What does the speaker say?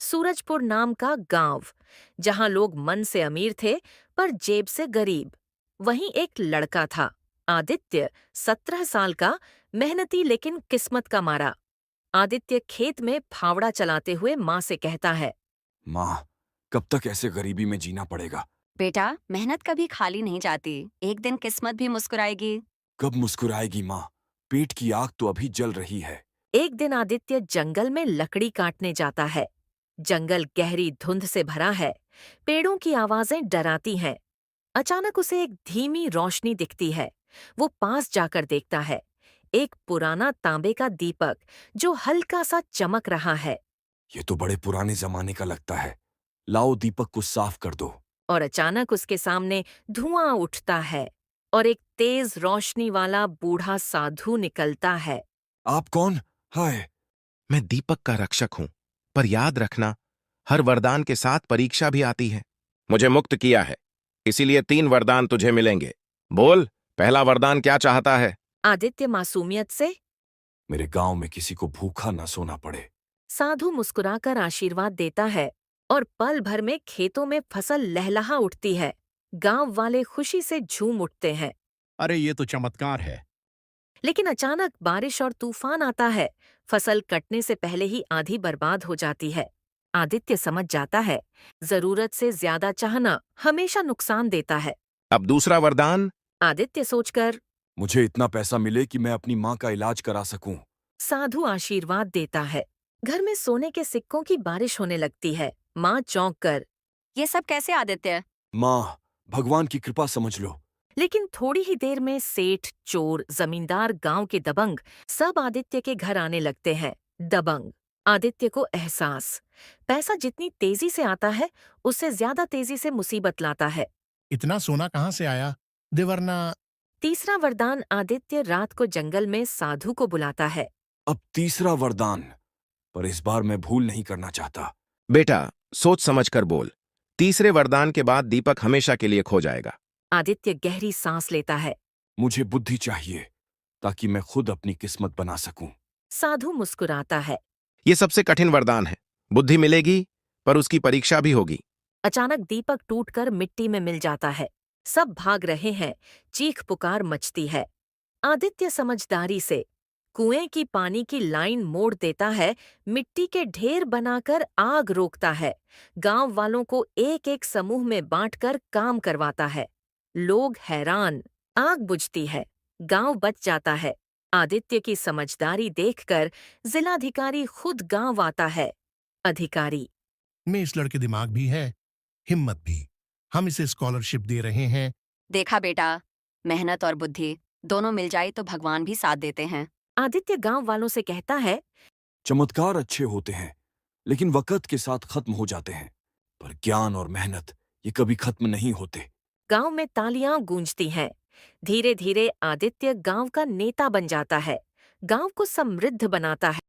सूरजपुर नाम का गांव, जहां लोग मन से अमीर थे पर जेब से गरीब। वहीं एक लड़का था, आदित्य, 17 साल का, मेहनती लेकिन किस्मत का मारा। आदित्य खेत में फावड़ा चलाते हुए माँ से कहता है, माँ, कब तक ऐसे गरीबी में जीना पड़ेगा? बेटा, मेहनत कभी खाली नहीं जाती। एक दिन किस्मत भी मुस्कुराएगी। कब मुस्कुराएगी माँ? पेट की आग तो अभी जल रही है। एक दिन आदित्य जंगल में लकड़ी काटने जाता है। जंगल गहरी धुंध से भरा है, पेड़ों की आवाजें डराती हैं। अचानक उसे एक धीमी रोशनी दिखती है। वो पास जाकर देखता है, एक पुराना तांबे का दीपक जो हल्का सा चमक रहा है। ये तो बड़े पुराने जमाने का लगता है। लाओ दीपक को साफ कर दो। और अचानक उसके सामने धुआं उठता है और एक तेज रोशनी वाला बूढ़ा साधु निकलता है। आप कौन? हाय। मैं दीपक का रक्षक हूं, पर याद रखना, हर वरदान के साथ परीक्षा भी आती है। मुझे मुक्त किया है, इसीलिए 3 वरदान तुझे मिलेंगे। बोल, पहला वरदान क्या चाहता है? आदित्य मासूमियत से, मेरे गांव में किसी को भूखा न सोना पड़े। साधु मुस्कुराकर आशीर्वाद देता है और पल भर में खेतों में फसल लहलहा उठती है। गांव वाले खुशी से झूम उठते हैं। अरे ये तो चमत्कार है। लेकिन अचानक बारिश और तूफान आता है। फसल कटने से पहले ही आधी बर्बाद हो जाती है। आदित्य समझ जाता है, जरूरत से ज्यादा चाहना हमेशा नुकसान देता है। अब दूसरा वरदान। आदित्य सोचकर मुझे इतना पैसा मिले कि मैं अपनी माँ का इलाज करा सकूं। साधु आशीर्वाद देता है। घर में सोने के सिक्कों की बारिश होने लगती है। माँ चौंक कर, ये सब कैसे आदित्य? माँ, भगवान की कृपा समझ लो। लेकिन थोड़ी ही देर में सेठ, चोर, जमींदार, गांव के दबंग सब आदित्य के घर आने लगते हैं। दबंग। आदित्य को एहसास, पैसा जितनी तेजी से आता है उससे ज्यादा तेजी से मुसीबत लाता है। इतना सोना कहाँ से आया? दे वरना। तीसरा वरदान, आदित्य रात को जंगल में साधु को बुलाता है। अब तीसरा वरदान, पर इस बार मैं भूल नहीं करना चाहता। बेटा, सोच समझ कर बोल। तीसरे वरदान के बाद दीपक हमेशा के लिए खो जाएगा। आदित्य गहरी सांस लेता है। मुझे बुद्धि चाहिए, ताकि मैं खुद अपनी किस्मत बना सकूं। साधु मुस्कुराता है। ये सबसे कठिन वरदान है। बुद्धि मिलेगी, पर उसकी परीक्षा भी होगी। अचानक दीपक टूटकर मिट्टी में मिल जाता है। सब भाग रहे हैं। चीख पुकार मचती है। आदित्य समझदारी से कुएं की पानी की लाइन मोड़ देता है। मिट्टी के ढेर बनाकर आग रोकता है। गांव वालों को एक एक समूह में बांटकर काम करवाता है। लोग हैरान। आग बुझती है। गांव बच जाता है। आदित्य की समझदारी देखकर जिलाधिकारी खुद गांव आता है। अधिकारी, में इस लड़के दिमाग भी है, हिम्मत भी। हम इसे स्कॉलरशिप दे रहे हैं। देखा बेटा, मेहनत और बुद्धि दोनों मिल जाए तो भगवान भी साथ देते हैं। आदित्य गांव वालों से कहता है, चमत्कार अच्छे होते हैं, लेकिन वक्त के साथ खत्म हो जाते हैं। पर ज्ञान और मेहनत, ये कभी खत्म नहीं होते। गांव में तालियां गूंजती हैं। धीरे धीरे आदित्य गांव का नेता बन जाता है। गांव को समृद्ध बनाता है।